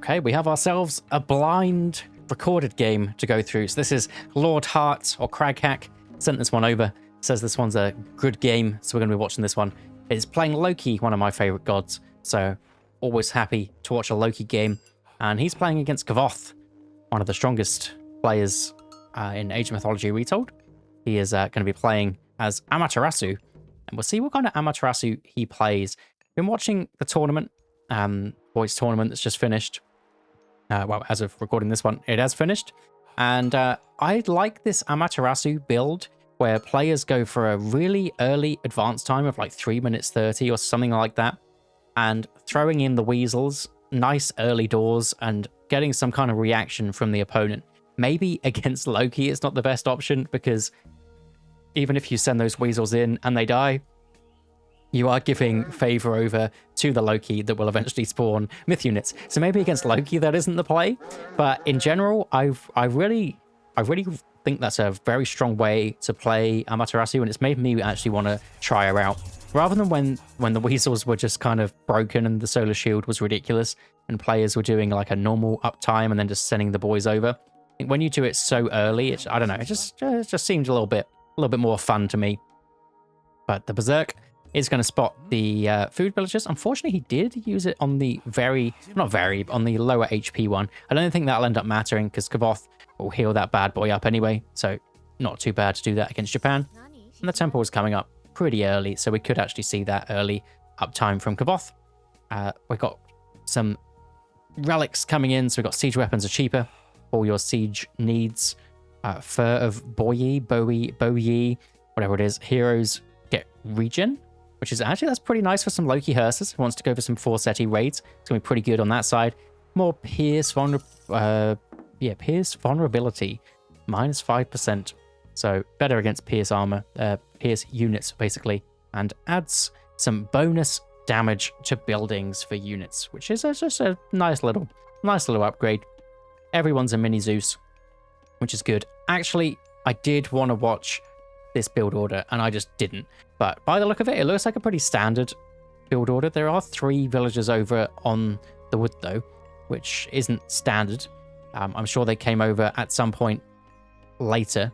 Okay, we have ourselves a blind recorded game to go through. So this is Lord Hart or Craghack sent this one over. Says this one's a good game, so we're going to be watching this one. It's playing Loki, one of my favorite gods. So always happy to watch a Loki game. And he's playing against Kvothe, one of the strongest players in Age of Mythology Retold. He is going to be playing as Amaterasu, and we'll see what kind of Amaterasu he plays. Been watching the tournament, boys tournament that's just finished. Well, as of recording this one, it has finished. And I like this Amaterasu build where players go for a really early advance time of like 3 minutes 30 or something like that, and throwing in the weasels, nice early doors, and getting some kind of reaction from the opponent. Maybe against Loki, it's not the best option, because even if you send those weasels in and they die, you are giving favor over to the Loki that will eventually spawn myth units. So maybe against Loki that isn't the play, but in general, I really think that's a very strong way to play Amaterasu, and it's made me actually want to try her out. Rather than when the weasels were just kind of broken and the solar shield was ridiculous, and players were doing like a normal uptime and then just sending the boys over. When you do it so early, I don't know, it just seemed a little bit more fun to me. But the Berserk is going to spot the food villagers. Unfortunately, he did use it on the on the lower HP one. I don't think that'll end up mattering because Kvothe will heal that bad boy up anyway. So not too bad to do that against Japan. And the temple is coming up pretty early, so we could actually see that early uptime from Kvothe. We've got some relics coming in, so we've got siege weapons are cheaper. All your siege needs. Fur of Boyi, whatever it is. Heroes get regen, which is that's pretty nice for some Loki hearses who wants to go for some Forseti raids. It's going to be pretty good on that side. More pierce vulnerability, minus 5%. So better against pierce armor, pierce units basically, and adds some bonus damage to buildings for units, which is just a nice little upgrade. Everyone's a mini Zeus, which is good. Actually, I did want to watch this build order, and I just didn't. But by the look of it, it looks like a pretty standard build order. There are 3 villagers over on the wood, though, which isn't standard. I'm sure they came over at some point later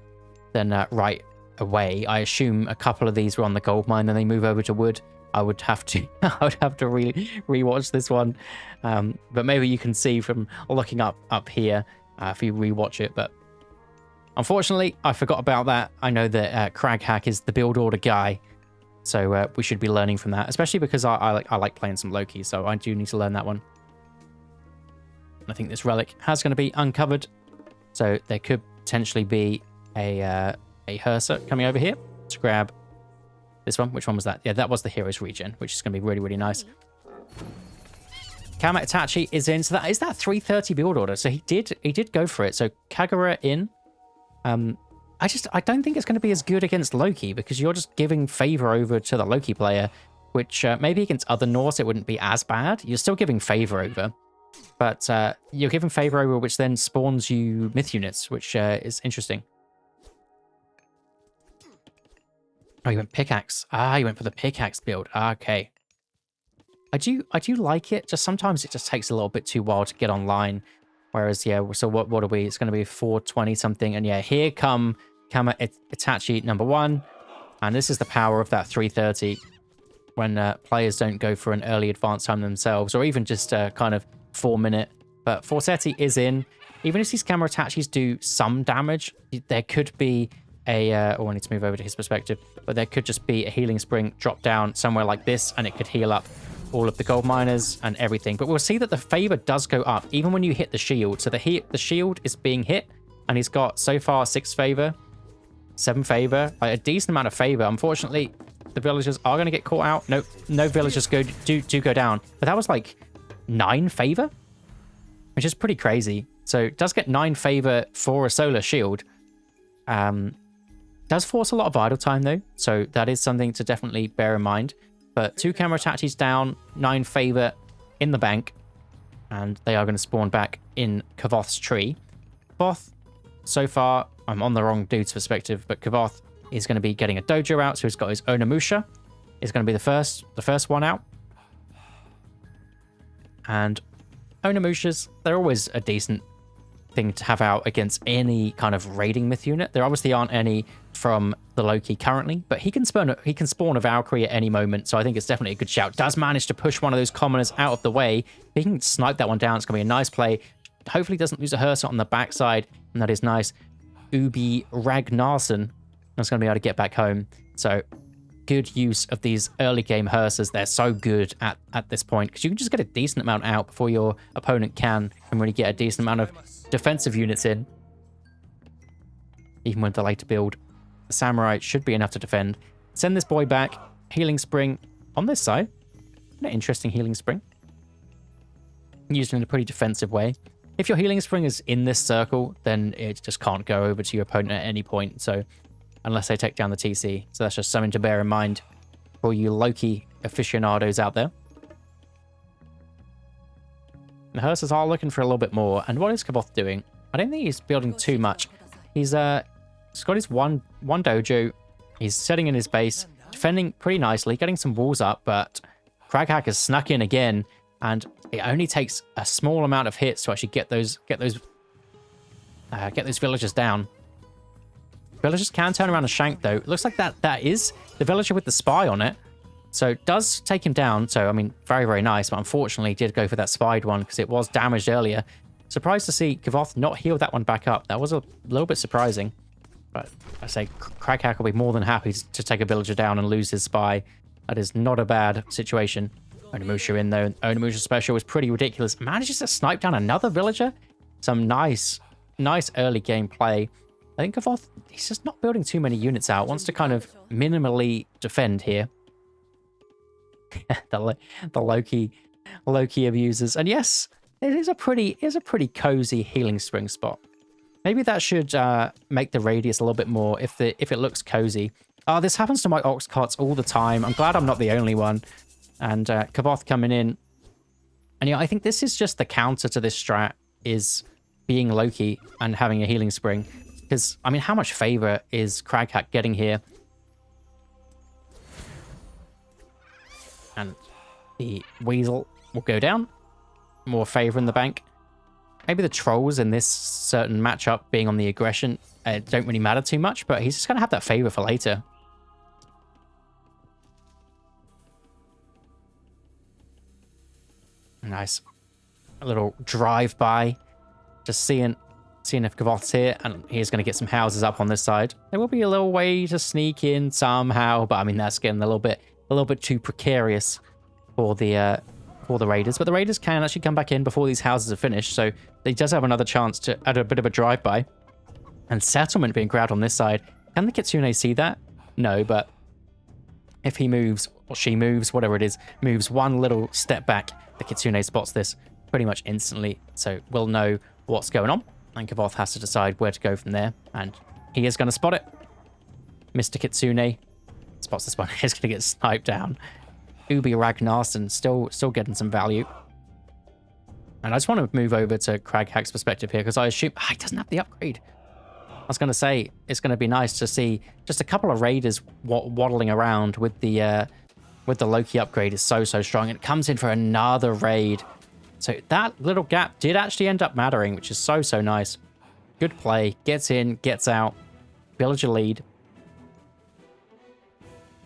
than right away. I assume a couple of these were on the gold mine, and they move over to wood. I would have to rewatch this one. But maybe you can see from looking up here if you rewatch it. But unfortunately, I forgot about that. I know that Craghack is the build order guy, so we should be learning from that, especially because I like playing some Loki, so I do need to learn that one. I think this relic has going to be uncovered, so there could potentially be a Hersa coming over here to grab this one. Which one was that? Yeah, that was the hero's regen, which is going to be really, really nice. Kama Itachi is in, so is that 330 build order. So he did go for it. So Kagura in. I don't think it's going to be as good against Loki, because you're just giving favor over to the Loki player, which maybe against other Norse it wouldn't be as bad. You're still giving favor over, but you're giving favor over, which then spawns you myth units, which is interesting. Oh, you went pickaxe. You went for the pickaxe build. Okay. I do like it. Just sometimes it just takes a little bit too while to get online. Whereas, yeah, so what are we? It's going to be 420 something. And yeah, here come Kama Itachi number 1. And this is the power of that 330 when players don't go for an early advance time themselves, or even just kind of 4 minute. But Forseti is in. Even if these Kama Itachis do some damage, there could be I need to move over to his perspective, but there could just be a healing spring drop down somewhere like this, and it could heal up all of the gold miners and everything. But we'll see that the favor does go up even when you hit the shield. So the shield is being hit, and he's got so far 6 favor, 7 favor, a decent amount of favor. Unfortunately, the villagers are going to get caught out. No villagers do go down, but that was like 9 favor, which is pretty crazy. So it does get 9 favor for a solar shield. Does force a lot of idle time though, so that is something to definitely bear in mind. But 2 Kama Itachis down, 9 favor in the bank, and they are going to spawn back in Kvothe's tree. Kvothe, so far, I'm on the wrong dude's perspective, but Kvothe is going to be getting a dojo out, so he's got his Onimusha. Is going to be the first one out. And Onimushas, they're always a decent thing to have out against any kind of raiding myth unit. There obviously aren't any from the Loki currently, but he can spawn a Valkyrie at any moment, so I think it's definitely a good shout. Does manage to push one of those commoners out of the way. If he can snipe that one down, it's going to be a nice play. Hopefully doesn't lose a Hersa on the backside, and that is nice. Ubi Ragnarsson is going to be able to get back home. So good use of these early game Hersas. They're so good at this point, because you can just get a decent amount out before your opponent can really get a decent amount of defensive units in. Even with the later build, the Samurai should be enough to defend. Send this boy back. Healing Spring on this side. An interesting Healing Spring. Used in a pretty defensive way. If your Healing Spring is in this circle, then it just can't go over to your opponent at any point. So unless they take down the TC. So that's just something to bear in mind for you Loki aficionados out there. The Hersas are looking for a little bit more. And what is Kavoth doing? I don't think he's building too much. He's got his one dojo. He's setting in his base, defending pretty nicely, getting some walls up, but Craghack has snuck in again, and it only takes a small amount of hits to actually get those villagers down. Villagers can turn around and shank though. It looks like that is the villager with the spy on it. So it does take him down. So, I mean, very, very nice. But unfortunately, did go for that spied one because it was damaged earlier. Surprised to see Kavoth not heal that one back up. That was a little bit surprising. But I say Craghack will be more than happy to take a villager down and lose his spy. That is not a bad situation. Onimusha in though. Onimusha special was pretty ridiculous. Manages to snipe down another villager. Some nice early game play. I think Kavoth, he's just not building too many units out. Wants to kind of minimally defend here. the Loki abusers. And yes, it is a pretty cozy Healing Spring spot. Maybe that should make the radius a little bit more if it looks cozy. Oh, this happens to my ox carts all the time. I'm glad I'm not the only one. And Kavoth coming in. And yeah, I think this is just the counter to this strat, is being Loki and having a Healing Spring. Because, I mean, how much favor is Craghack getting here? And the Weasel will go down. More favor in the bank. Maybe the Trolls in this certain matchup being on the aggression don't really matter too much, but he's just going to have that favor for later. Nice. A little drive-by. Just seeing if Kavoth's here, and he's going to get some houses up on this side. There will be a little way to sneak in somehow, but I mean, that's getting a little bit too precarious for the Raiders. But the Raiders can actually come back in before these houses are finished, so they does have another chance to add a bit of a drive-by. And settlement being grabbed on this side. Can the Kitsune see that? No, but if he moves, or she moves, whatever it is, moves one little step back, the Kitsune spots this pretty much instantly, so we'll know what's going on. And Kavoth has to decide where to go from there, and he is going to spot it. Mr. Kitsune spots this one. He's going to get sniped down. Ubi Ragnarsson still getting some value. And I just want to move over to Craghack's perspective here, because I assume he doesn't have the upgrade. I was going to say, it's going to be nice to see just a couple of raiders waddling around with the Loki upgrade is so strong. And it comes in for another raid. So that little gap did actually end up mattering, which is so nice. Good play. Gets in, gets out. Villager lead.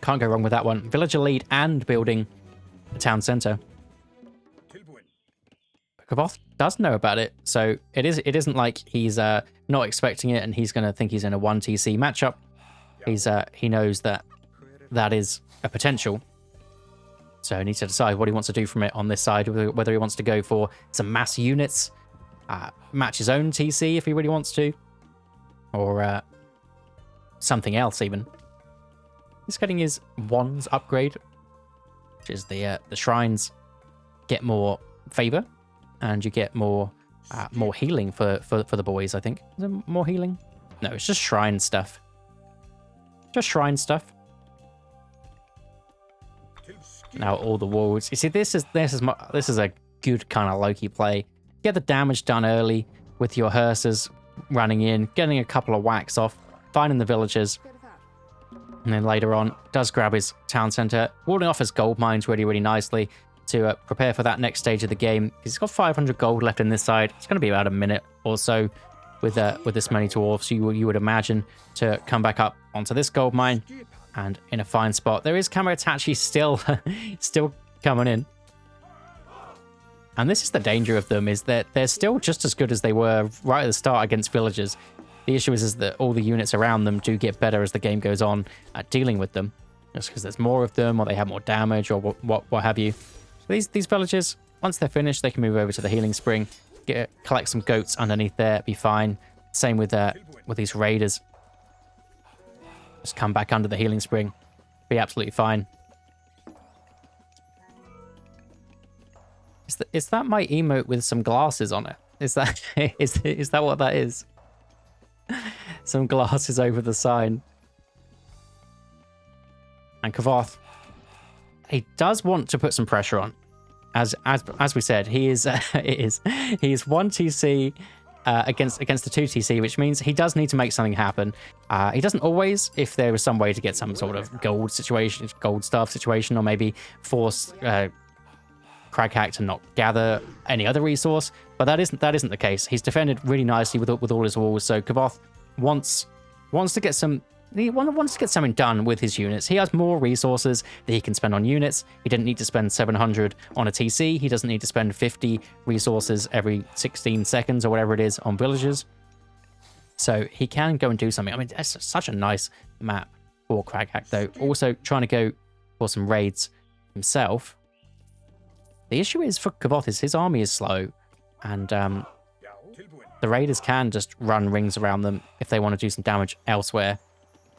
Can't go wrong with that one. Villager lead and building the town center. Kavoth does know about it, so it isn't like he's not expecting it and he's going to think he's in a 1TC matchup. He knows that is a potential. So he needs to decide what he wants to do from it on this side, whether he wants to go for some mass units, match his own TC if he really wants to, or something else even. He's getting his wands upgrade, which is the shrines get more favor, and you get more healing for the boys, I think. Is it more healing? No, it's just shrine stuff. Just shrine stuff. Now all the walls. You see, this is a good kind of Loki play. Get the damage done early with your Hersas running in, getting a couple of whacks off, finding the villagers, and then later on does grab his town center, warding off his gold mines really nicely. to prepare for that next stage of the game. He's got 500 gold left in this side. It's going to be about a minute or so with this many dwarves. You would imagine to come back up onto this gold mine and in a fine spot. There is Kamatachi still still coming in. And this is the danger of them, is that they're still just as good as they were right at the start against villagers. The issue is that all the units around them do get better as the game goes on at dealing with them. Just because there's more of them, or they have more damage, or what have you. So these villagers, once they're finished, they can move over to the healing spring, collect some goats underneath there, be fine. Same with these raiders. Just come back under the healing spring, be absolutely fine. Is that my emote with some glasses on it? Is that is that what that is? Some glasses over the sign. And Kavoth, he does want to put some pressure on. As we said, he is 1 TC against the 2 TC, which means he does need to make something happen. He doesn't always, if there was some way to get some sort of gold staff situation, or maybe force Craghack to not gather any other resource, but that isn't the case. He's defended really nicely with all his walls. So Kavoth wants to get some. He wants to get something done with his units. He has more resources that he can spend on units. He didn't need to spend 700 on a TC. He doesn't need to spend 50 resources every 16 seconds or whatever it is on villagers. So he can go and do something. I mean, that's such a nice map for Craghack, though. Also trying to go for some raids himself. The issue is for Kavoth is his army is slow, and the raiders can just run rings around them if they want to do some damage elsewhere.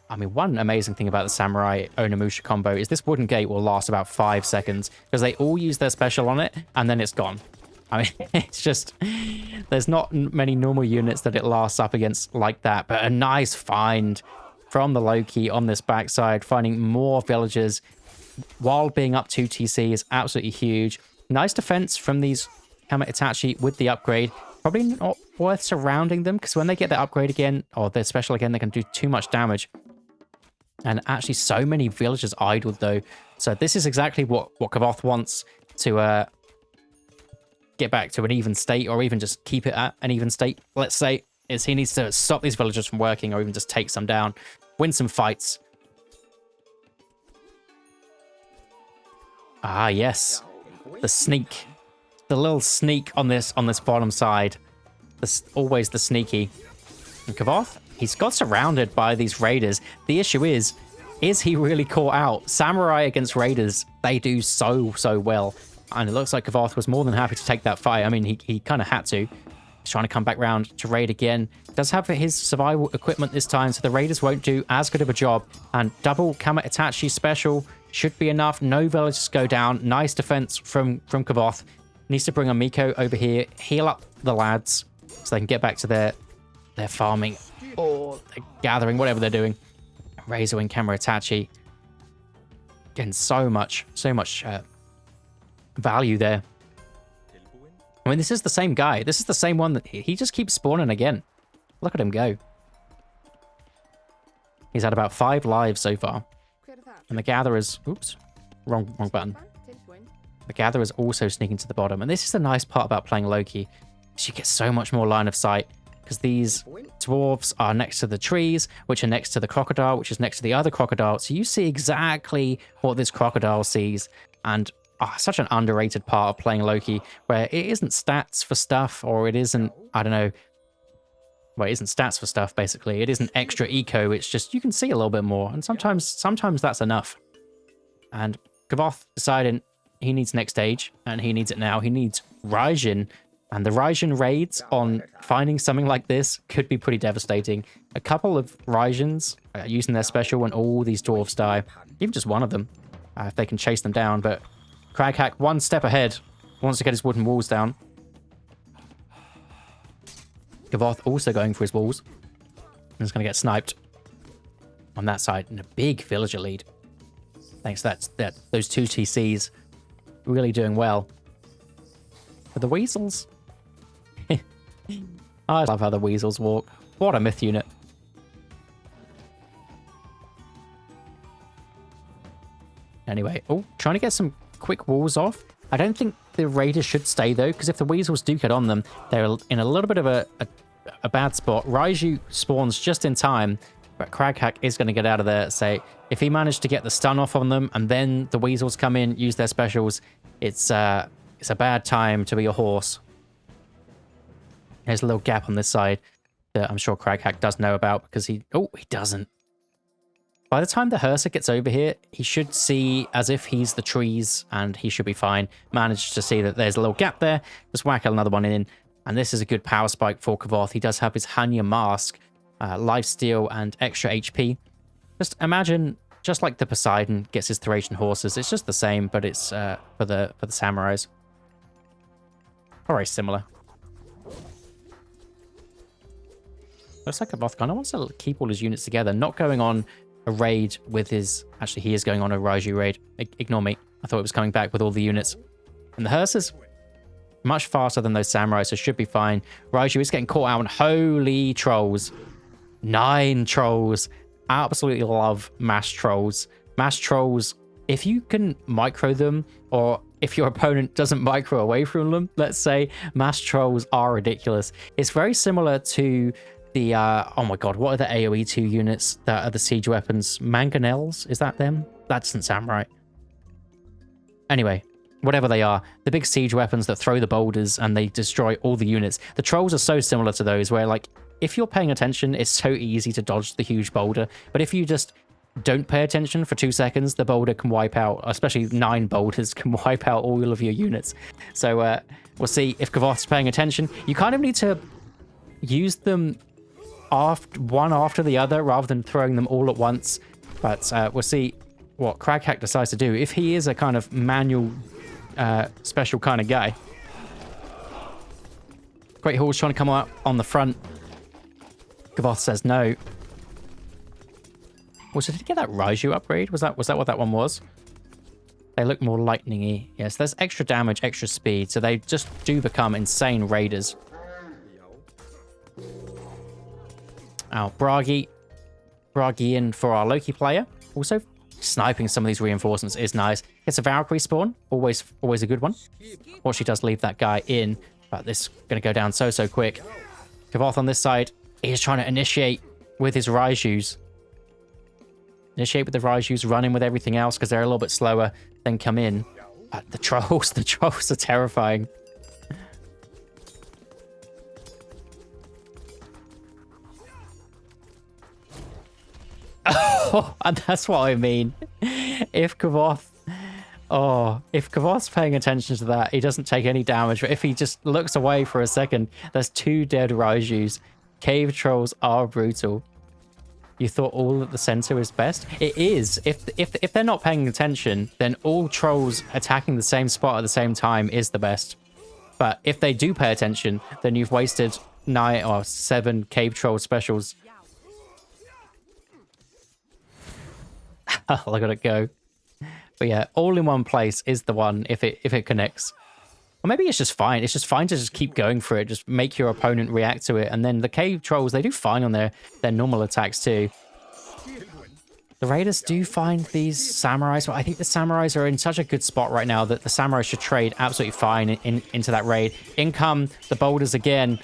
I mean, one amazing thing about the Samurai Onimusha combo is this wooden gate will last about 5 seconds because they all use their special on it and then it's gone. I mean, it's just, there's not many normal units that it lasts up against like that, but a nice find from the Loki on this backside, finding more villagers while being up 2 TC is absolutely huge. Nice defense from these Kamatachi with the upgrade. Probably not worth surrounding them because when they get their upgrade again, or their special again, they can do too much damage. And actually so many villagers idled though. So this is exactly what Kavoth wants to get back to an even state, or even just keep it at an even state, let's say, is he needs to stop these villagers from working, or even just take some down, win some fights. Ah, yes. The sneak. The little sneak on this bottom side. Always the sneaky. And Kavoth, he's got surrounded by these raiders. The issue is he really caught out? Samurai against raiders, they do so well. And it looks like Kavoth was more than happy to take that fight. I mean, he kind of had to. He's trying to come back round to raid again. Does have his survival equipment this time, so the raiders won't do as good of a job. And double Kamatachi special should be enough. No villagers go down. Nice defense from Kavoth. Needs to bring a Miko over here, heal up the lads so they can get back to their farming or their gathering, whatever they're doing. Razor and Kamatachi. Getting so much value there. I mean, this is the same guy. This is the same one that he just keeps spawning again. Look at him go. He's had about 5 lives so far. And the Gatherers... Oops. Wrong button. The Gatherers also sneaking to the bottom. And this is the nice part about playing Loki. Is you get so much more line of sight. Because these dwarves are next to the trees, which are next to the crocodile, which is next to the other crocodile. So you see exactly what this crocodile sees. And such an underrated part of playing Loki, where it isn't stats for stuff, or it isn't, I don't know, well, it isn't stats for stuff, basically. It isn't extra eco, it's just, you can see a little bit more, and sometimes that's enough. And Kavoth deciding he needs next stage, and he needs it now. He needs Raijin, and the Raijin raids on finding something like this could be pretty devastating. A couple of Raijins using their special when all these dwarves die, even just one of them, if they can chase them down, but Craghack, one step ahead, wants to get his wooden walls down. Kavoth also going for his walls. He's going to get sniped on that side. And a big villager lead. Thanks to that those 2 TCs really doing well. But the weasels... I love how the weasels walk. What a myth unit. Anyway, trying to get some quick walls off. I don't think the raiders should stay though, because if the weasels do get on them, they're in a little bit of a bad spot. Raiju spawns just in time, but Craghack is going to get out of there. So if he managed to get the stun off on them and then the weasels come in, use their specials, it's a bad time to be a horse. There's a little gap on this side that I'm sure Craghack does know about because he doesn't. By the time the Hersa gets over here, he should see as if he's the trees and he should be fine. Managed to see that there's a little gap there. Just whack another one in. And this is a good power spike for Kavoth. He does have his Hanya Mask, lifesteal, and extra HP. Just imagine, just like the Poseidon gets his Thracian horses, it's just the same, but it's for the samurais. Very similar. Looks like Kavoth kind of wants to keep all his units together, not going on a raid with his... Actually, he is going on a Raiju raid. Ignore me. I thought it was coming back with all the units. And the Hearses, much faster than those samurais, so should be fine. Raiju is getting caught out on holy trolls. 9 trolls. Absolutely love mass trolls. Mass trolls, if you can micro them, or if your opponent doesn't micro away from them, let's say, mass trolls are ridiculous. It's very similar to the, oh my god, what are the AoE 2 units that are the siege weapons? Mangonels? Is that them? That doesn't sound right. Anyway, whatever they are, the big siege weapons that throw the boulders and they destroy all the units. The trolls are so similar to those where, like, if you're paying attention, it's so easy to dodge the huge boulder. But if you just don't pay attention for 2 seconds, the boulder can wipe out, especially 9 boulders can wipe out all of your units. So we'll see if Kavoth's paying attention. You kind of need to use them one after the other rather than throwing them all at once. But we'll see what Craghack decides to do. If he is a kind of manual special kind of guy. Great Hall's trying to come out on the front. Kavoth says no. Also, did he get that Raiju upgrade? Was that what that one was? They look more lightning-y. Yes, there's extra damage, extra speed, so they just do become insane raiders. Oh, Bragi in for our Loki player. Also, sniping some of these reinforcements is nice. Gets a Valkyrie spawn, always a good one. Or she does leave that guy in, but this is going to go down so quick. Kavoth on this side is trying to initiate with his Raijus. Initiate with the Raijus, run in with everything else because they're a little bit slower, then come in. But the trolls are terrifying. Oh, and that's what I mean. If Kavoth's paying attention to that, he doesn't take any damage. But if he just looks away for a second, there's 2 dead Raijus. Cave trolls are brutal. You thought all at the center is best? It is. If they're not paying attention, then all trolls attacking the same spot at the same time is the best. But if they do pay attention, then you've wasted 9 or 7 cave troll specials. Look at it go. But yeah, all in one place is the one if it connects. Or maybe it's just fine. It's just fine to just keep going for it. Just make your opponent react to it. And then the cave trolls, they do fine on their normal attacks too. The raiders do find these samurais, but I think the samurais are in such a good spot right now that the samurais should trade absolutely fine into that raid. In come the boulders again.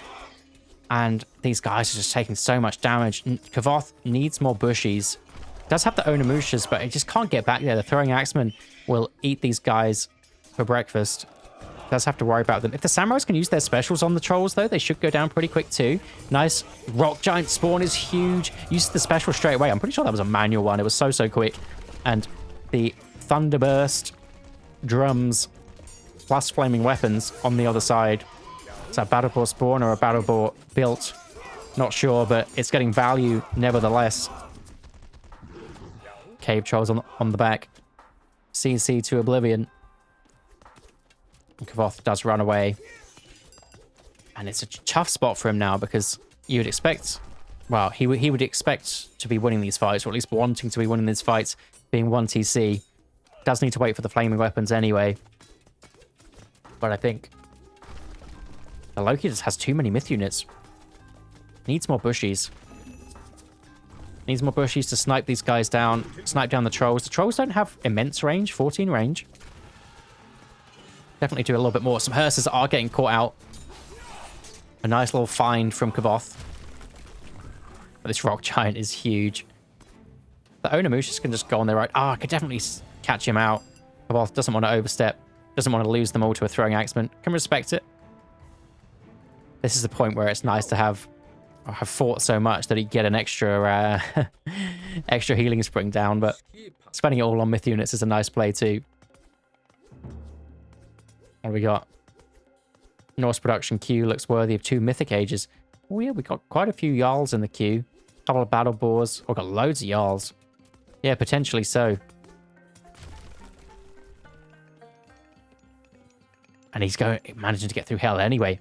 And these guys are just taking so much damage. Kavoth needs more bushies. Does have the Onimushas, but he just can't get back there. The throwing axeman will eat these guys for breakfast. Does have to worry about them. If the samurais can use their specials on the trolls, though, they should go down pretty quick too. Nice. Rock giant spawn is huge. Used the special straight away. I'm pretty sure that was a manual one. It was so quick. And the thunderburst drums plus flaming weapons on the other side. Is that a Battleport spawn or a Battleport built? Not sure, but it's getting value nevertheless. Cave trolls on the back. CC to oblivion. Kavoth does run away. And it's a tough spot for him now because you would expect... Well, he would expect to be winning these fights, or at least wanting to be winning these fights, being 1 TC. Does need to wait for the flaming weapons anyway. But I think... the Loki just has too many myth units. Needs more bushies. Needs more bushies to snipe these guys down. Snipe down the trolls. The trolls don't have immense range. 14 range. Definitely do a little bit more. Some hearses are getting caught out. A nice little find from Kavoth. But this rock giant is huge. The Onamushas can just go on their right. I could definitely catch him out. Kavoth doesn't want to overstep. Doesn't want to lose them all to a throwing axeman. Can respect it. This is the point where it's nice to have fought so much that he get an extra extra healing spring down, but spending it all on myth units is a nice play too. What do we got? Norse production queue looks worthy of 2 mythic ages. Oh yeah, we got quite a few Jarls in the queue. A couple of battle boars. We've got loads of Jarls. Yeah, potentially so. And he's managing to get through hell anyway.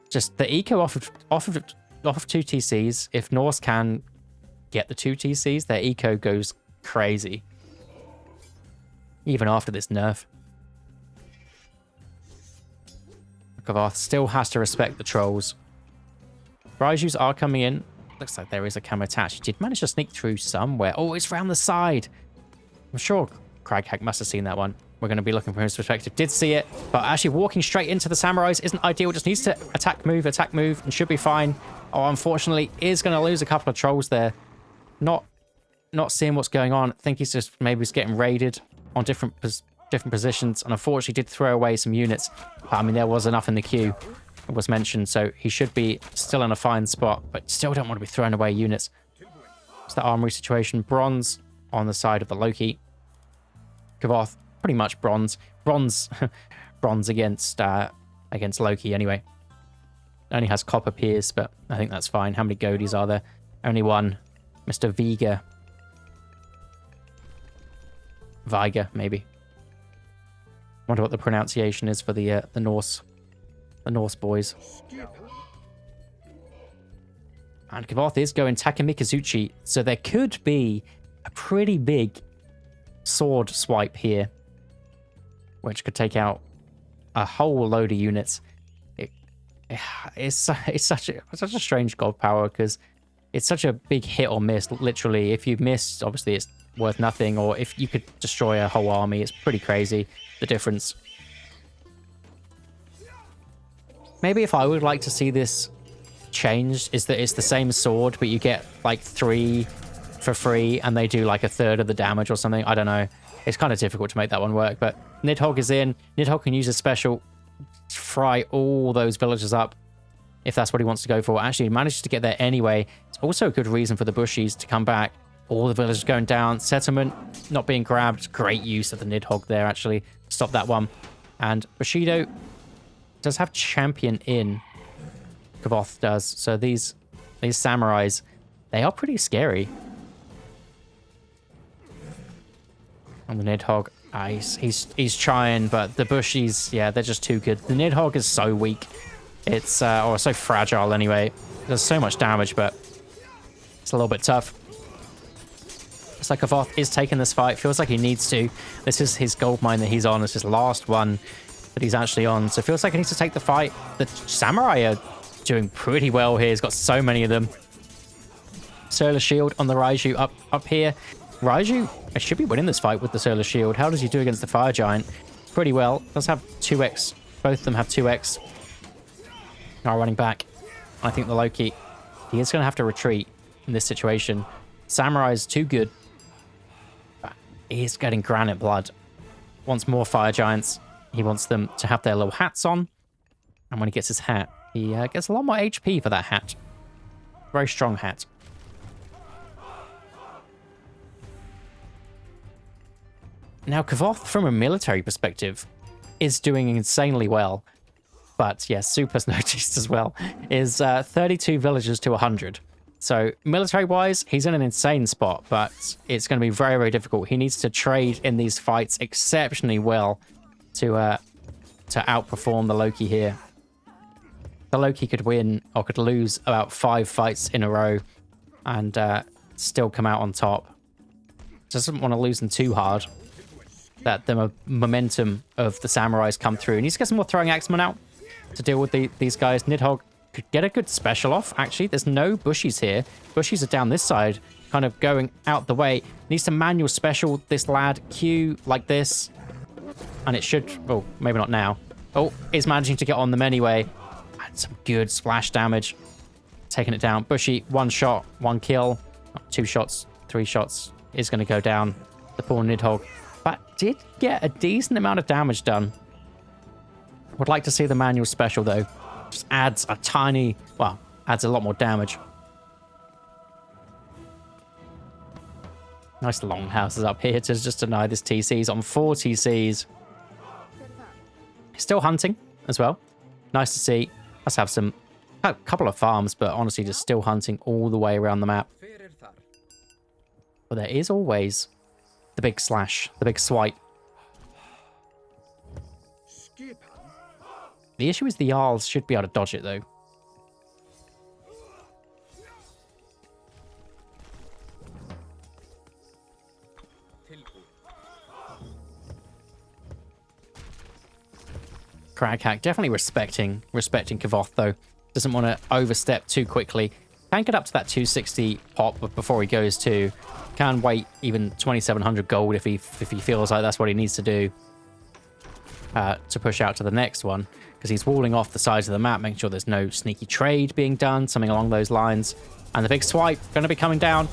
Just the eco off of 2 TCs. If Norse can get the 2 TCs, their eco goes crazy. Even after this nerf. Kavoth still has to respect the trolls. Raijus are coming in. Looks like there is a camo attach. He did manage to sneak through somewhere. Oh, it's round the side. I'm sure Craghack must have seen that one. We're going to be looking from his perspective. Did see it, but actually walking straight into the samurais isn't ideal. Just needs to attack, move, and should be fine. Oh, unfortunately, is going to lose a couple of trolls there. Not seeing what's going on. I think he's just maybe he's getting raided on different positions, and unfortunately did throw away some units. I mean, there was enough in the queue, it was mentioned, so he should be still in a fine spot, but still don't want to be throwing away units. It's the armory situation. Bronze on the side of the Loki. Kavoth, pretty much bronze. Bronze against Loki anyway. Only has copper pierce, but I think that's fine. How many Godis are there? Only one. Mr. Viger, maybe. Wonder what the pronunciation is for the Norse boys. And Kavoth is going Takemikazuchi, so there could be a pretty big sword swipe here, which could take out a whole load of units. It's such a strange god power because it's such a big hit or miss. Literally, if you miss, obviously it's worth nothing, or if you could destroy a whole army, it's pretty crazy, the difference. Maybe if I would like to see this changed is that it's the same sword, but you get like 3 for free and they do like a third of the damage or something. I don't know. It's kind of difficult to make that one work, but Nidhogg is in. Nidhogg can use a special to fry all those villagers up if that's what he wants to go for. Actually, he manages to get there anyway. It's also a good reason for the Bushies to come back. All the villagers going down. Settlement not being grabbed. Great use of the Nidhogg there, actually. Stop that one. And Bushido does have champion in. Kavoth does. So these samurais, they are pretty scary. And the Nidhogg, he's trying, but the Bushies, yeah, they're just too good. The Nidhogg is so weak. It's, or so fragile anyway. It does so much damage, but it's a little bit tough. Looks like Kavoth is taking this fight. Feels like he needs to. This is his gold mine that he's on. It's his last one that he's actually on. So it feels like he needs to take the fight. The samurai are doing pretty well here. He's got so many of them. Solar Shield on the Raiju up here. Raiju, I should be winning this fight with the Solar Shield. How does he do against the Fire Giant? Pretty well. Does have 2x. Both of them have 2x. Now running back. I think the Loki, he is going to have to retreat in this situation. Samurai is too good. He's getting granite blood. Wants more Fire Giants. He wants them to have their little hats on. And when he gets his hat, he gets a lot more HP for that hat. Very strong hat. Now, Kavoth, from a military perspective, is doing insanely well. But, yes, Super's noticed as well, is 32 villagers to 100. So, military-wise, he's in an insane spot, but it's going to be very, very difficult. He needs to trade in these fights exceptionally well to outperform the Loki here. The Loki could win, or could lose, about 5 fights in a row and still come out on top. Doesn't want to lose them too hard. That the momentum of the samurais come through. He needs to get some more throwing axemen out to deal with these guys. Nidhogg could get a good special off, actually. There's no Bushies here. Bushies are down this side, kind of going out the way. Needs to manual special this lad. Q like this. And it should... Oh, maybe not now. Oh, is managing to get on them anyway. Had some good splash damage. Taking it down. Bushy, 1 shot, 1 kill. 2 shots, 3 shots. Is going to go down. The poor Nidhogg. But did get a decent amount of damage done. Would like to see the manual special, though. Just adds a tiny... Well, adds a lot more damage. Nice longhouses up here to just deny this TCs on 4 TCs. Still hunting as well. Nice to see. Let's have a couple of farms, but honestly just still hunting all the way around the map. But there is always the big slash, the big swipe. The issue is the Jarls should be able to dodge it, though. Craghack definitely respecting Kavoth, though. Doesn't want to overstep too quickly. Can get up to that 260 pop before he goes to. Can wait even 2,700 gold if he feels like that's what he needs to do to push out to the next one. Because he's walling off the sides of the map, making sure there's no sneaky trade being done, something along those lines. And the big swipe going to be coming down.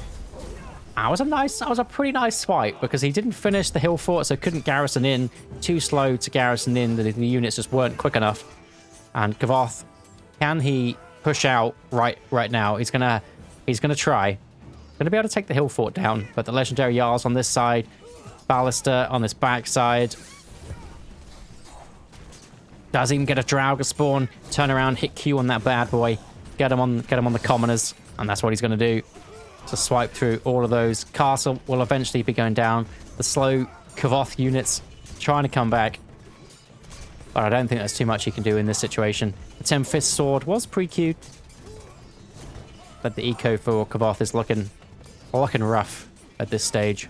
That was a pretty nice swipe because he didn't finish the hill fort, so couldn't garrison in. Too slow to garrison in. The units just weren't quick enough. And Kavoth, can he push out right now? He's gonna try. Gonna be able to take the hill fort down, but the legendary Jarls on this side, Ballister on this back side. Does even get a Draugr spawn, turn around, hit Q on that bad boy, get him on the commoners, and that's what he's gonna do. To swipe through all of those. Castle will eventually be going down. The slow Kavoth units trying to come back. But I don't think there's too much he can do in this situation. The 10-fist sword was pretty cute. But the eco for Kavoth is looking rough at this stage.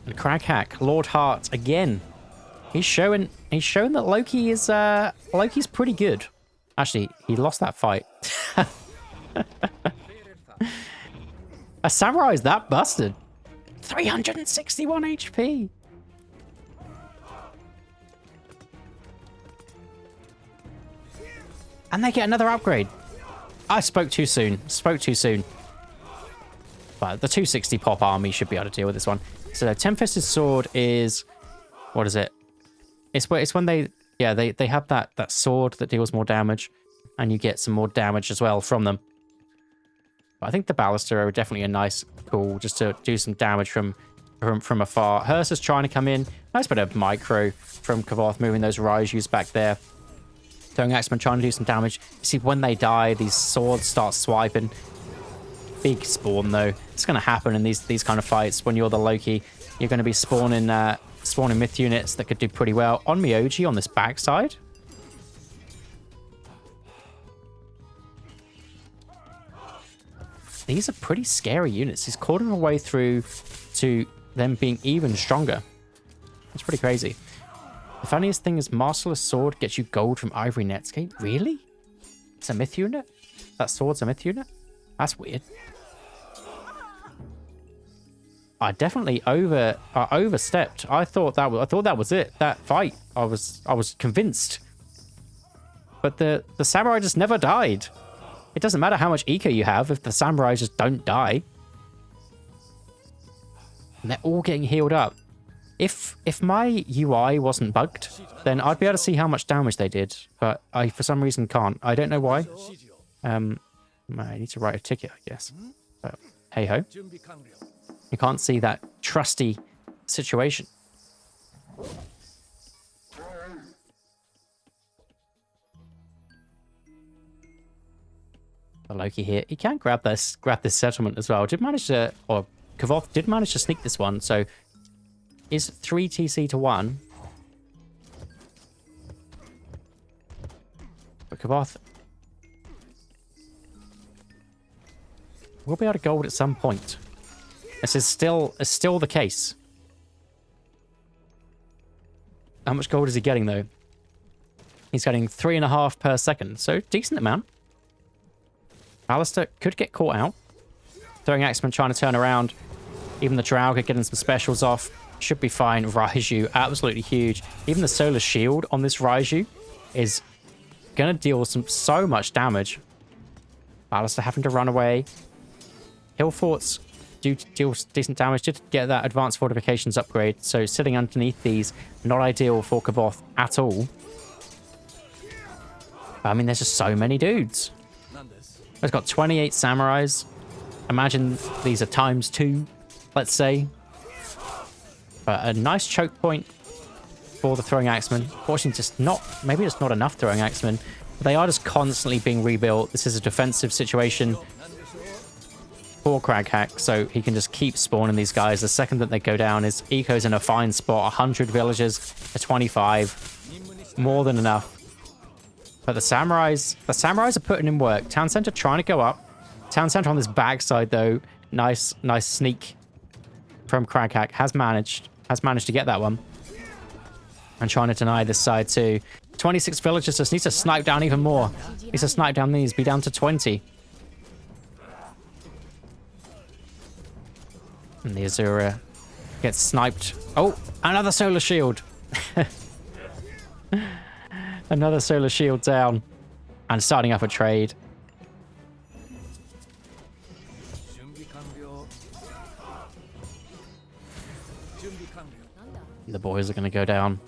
And Craghack, Lord Heart again. He's showing that Loki's pretty good. Actually, he lost that fight. A samurai is that busted. 361 HP. And they get another upgrade. I spoke too soon. But the 260 pop army should be able to deal with this one. So the 10-fisted sword is... What is it? It's when they have that sword that deals more damage. And you get some more damage as well from them. But I think the Ballister are definitely a nice tool just to do some damage from afar. Hearst is trying to come in. Nice bit of micro from Kavoth, moving those Raijus back there. Throwing Axeman trying to do some damage. You see, when they die, these swords start swiping. Big spawn, though. It's going to happen in these kind of fights. When you're the Loki, you're going to be spawning myth units that could do pretty well. On Myoji on this backside. These are pretty scary units. He's caught him away through to them being even stronger. It's pretty crazy. The funniest thing is Masterless Sword gets you gold from Ivory Netscape. Really? It's a myth unit? That sword's a myth unit? That's weird. I definitely overstepped. I thought that was it. That fight. I was convinced. But the samurai just never died. It doesn't matter how much eco you have if the samurais just don't die. And they're all getting healed up. If my UI wasn't bugged, then I'd be able to see how much damage they did. But I, for some reason, can't. I don't know why. I need to write a ticket, I guess. But hey-ho. You can't see that trusty situation. Loki here. He can grab this settlement as well. Kavoth did manage to sneak this one, so is 3 TC to 1. But Kavoth will be able to gold at some point. This is still the case. How much gold is he getting, though? He's getting 3.5 per second, so decent amount. Alistair could get caught out. Throwing Axeman trying to turn around. Even the Draugr getting some specials off. Should be fine. Raiju, absolutely huge. Even the solar shield on this Raiju is going to deal so much damage. Ballister having to run away. Hill forts do deal decent damage. Did get that advanced fortifications upgrade. So sitting underneath these, not ideal for Kavoth at all. I mean, there's just so many dudes. It's got 28 samurais. Imagine these are ×2, let's say. But a nice choke point for the throwing axemen. Fortunately, just not, maybe it's not enough throwing axemen. But they are just constantly being rebuilt. This is a defensive situation for Craghack, so he can just keep spawning these guys. The second that they go down, his eco's in a fine spot. 100 villagers to 25. More than enough. But the samurais are putting in work. Town center trying to go up. Town center on this backside, though. Nice sneak from Craghack. Has managed to get that one. And trying to deny this side too. 26 villagers just needs to snipe down even more. Needs to snipe down these. Be down to 20. And the Azura gets sniped. Oh, another solar shield. Another solar shield down. And starting up a trade. The boys are going to go down.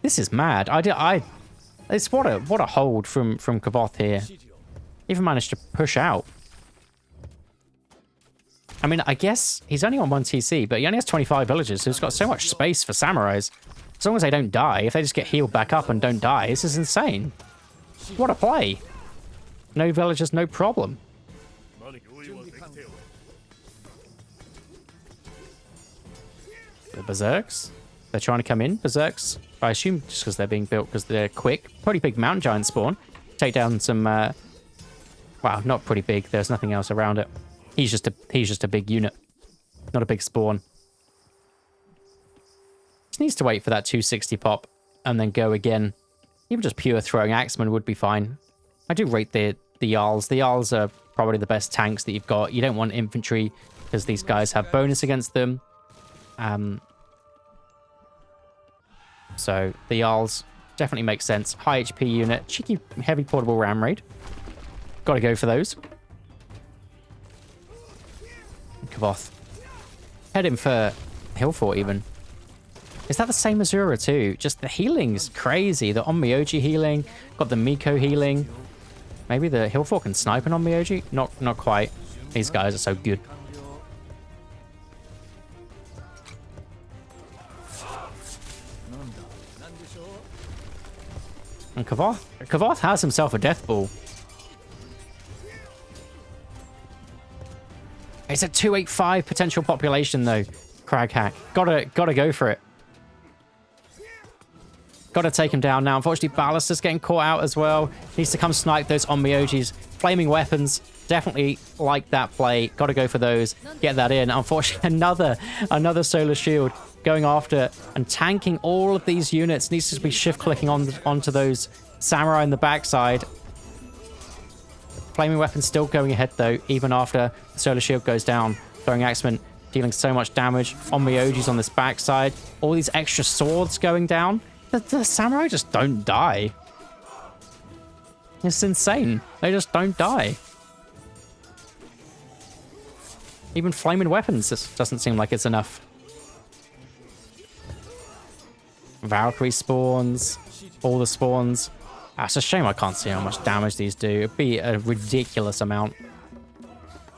This is mad. It's what a hold from Kavoth here. Even managed to push out. I mean, I guess he's only on 1 TC, but he only has 25 villagers, so he's got so much space for samurais. As long as they don't die, if they just get healed back up and don't die, this is insane. What a play. No villagers, no problem. The Berserks. They're trying to come in. Berserks, I assume just because they're being built because they're quick. Pretty big mountain giant spawn. Take down some... wow, not pretty big. There's nothing else around it. He's just a big unit. Not a big spawn. Just needs to wait for that 260 pop and then go again. Even just pure throwing axemen would be fine. I do rate the Jarls. The Jarls are probably the best tanks that you've got. You don't want infantry because these guys have bonus against them. So the Jarls definitely make sense. High HP unit, cheeky heavy portable ram raid. Got to go for those. Kavoth. Head in for Hillfort even. Is that the same Azura too? Just the healing's crazy. The Onmyoji healing, got the Miko healing. Maybe the Hillfort can snipe an Onmyoji? Not quite. These guys are so good. And Kavoth has himself a death ball. It's a 285 potential population though. Craghack. Gotta go for it. Gotta take him down now. Unfortunately, Ballister's getting caught out as well. Needs to come snipe those Onmyojis. Flaming weapons. Definitely like that play. Gotta go for those. Get that in. Unfortunately, another solar shield going after and tanking all of these units. Needs to be shift clicking onto those samurai in the backside. Flaming weapons still going ahead though, even after the solar shield goes down. Throwing axemen dealing so much damage. Onmyoji's on this backside. All these extra swords going down. The samurai just don't die. It's insane. They just don't die. Even flaming weapons just doesn't seem like it's enough. Valkyrie spawns. All the spawns. It's a shame I can't see how much damage these do. It'd be a ridiculous amount.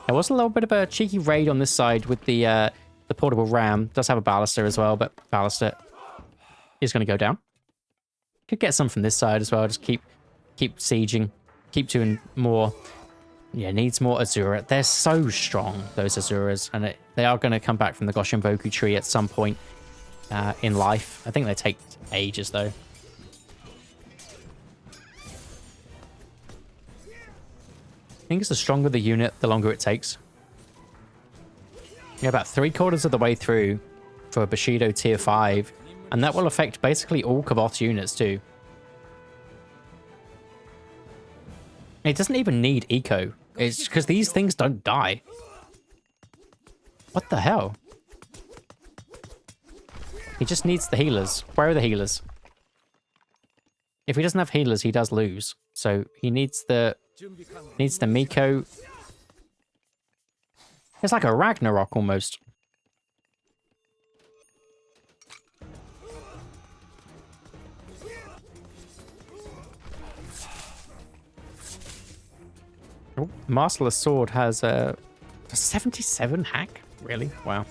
There was a little bit of a cheeky raid on this side with the portable ram. Does have a Ballister as well, but Ballister is going to go down. Could get some from this side as well. Just keep sieging. Keep doing more. Yeah, needs more Azura. They're so strong, those Azuras. And they are going to come back from the Goshinboku tree at some point in life. I think they take ages, though. I think it's the stronger the unit, the longer it takes. Yeah, about 3/4 of the way through for a Bushido tier 5. And that will affect basically all Kavoth's units too. It doesn't even need eco. It's because these things don't die. What the hell? He just needs the healers. Where are the healers? If he doesn't have healers, he does lose. So he needs the Miko. It's like a Ragnarok almost. Oh, Masterless Sword has a 77 hack? Really? Wow.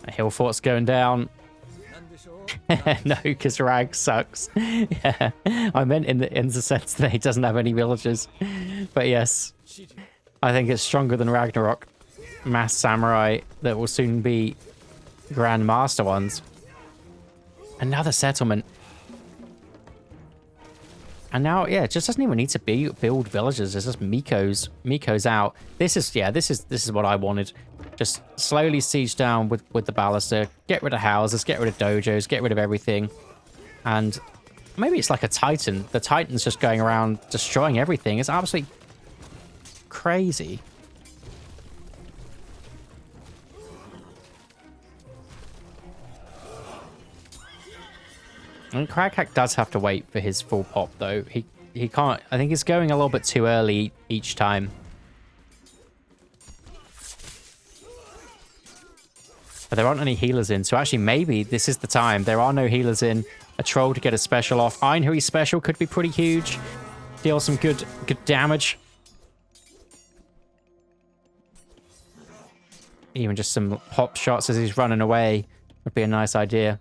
A hill fort's going down. No, because Rag sucks. Yeah, I meant in the sense that he doesn't have any villagers. But yes, I think it's stronger than Ragnarok. Mass Samurai that will soon be Grand Master ones. Another settlement. And now, yeah, it just doesn't even need to build villages. It's just Miko's out. This is what I wanted. Just slowly siege down with the ballista. Get rid of houses, get rid of dojos, get rid of everything. And maybe it's like a Titan. The Titan's just going around destroying everything. It's absolutely crazy. And Craghack does have to wait for his full pop, though. He can't... I think he's going a little bit too early each time. But there aren't any healers in, so actually maybe this is the time. There are no healers in. A troll to get a special off. Einhuri's special could be pretty huge. Deal some good damage. Even just some pop shots as he's running away would be a nice idea.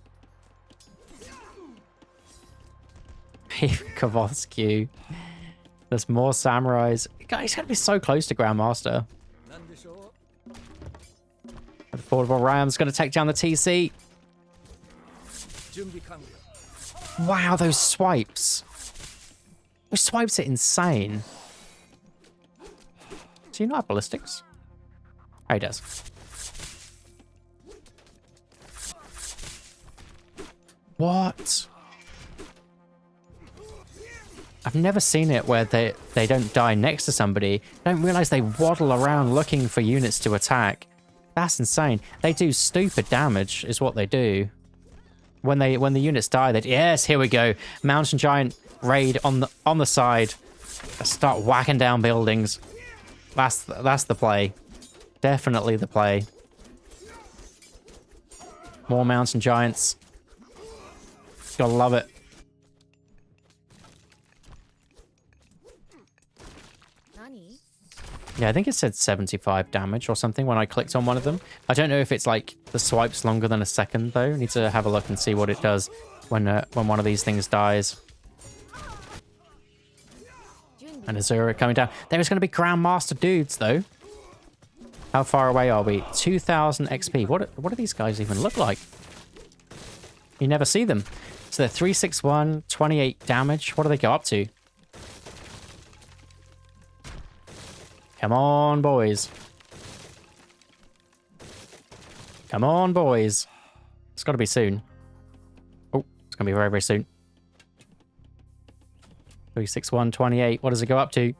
Kavoth's queue. There's more samurais. He's gonna be so close to Grandmaster. The portable ram's gonna take down the TC. Wow, those swipes. Those swipes are insane. Do you not have ballistics? Oh, he does. What? I've never seen it where they don't die next to somebody. I don't realize they waddle around looking for units to attack. That's insane. They do stupid damage, is what they do. When the units die, they... Yes, here we go. Mountain Giant raid on the side. Let's start whacking down buildings. That's the play. Definitely the play. More Mountain Giants. Gotta love it. Yeah, I think it said 75 damage or something when I clicked on one of them. I don't know if it's like the swipe's longer than a second though. I need to have a look and see what it does when one of these things dies. And Azura coming down. There's going to be Grandmaster dudes though. How far away are we? 2,000 XP. What do these guys even look like? You never see them. So they're 361, 28 damage. What do they go up to? Come on, boys. Come on, boys. It's got to be soon. Oh, it's going to be very, very soon. 361, 28. What does it go up to?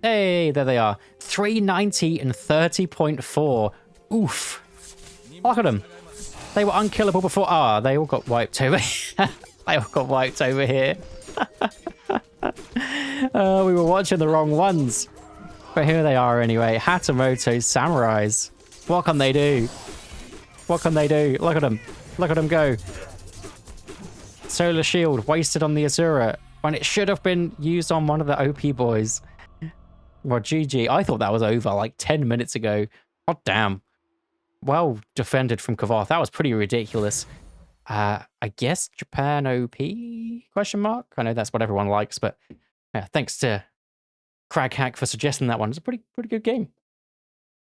Hey, there they are. 390 and 30.4. Oof. Look at them. They were unkillable before. Ah, they all got wiped over. They all got wiped over here. We were watching the wrong ones. But here they are anyway. Hatamoto samurais. What can they do? What can they do? Look at them. Look at them go. Solar shield wasted on the Azura when it should have been used on one of the OP boys. Well, GG. I thought that was over like 10 minutes ago. God damn. Well defended from Kavoth. That was pretty ridiculous. I guess Japan OP? Question mark? I know that's what everyone likes, but yeah, thanks to Craghack for suggesting that one. It's a pretty good game.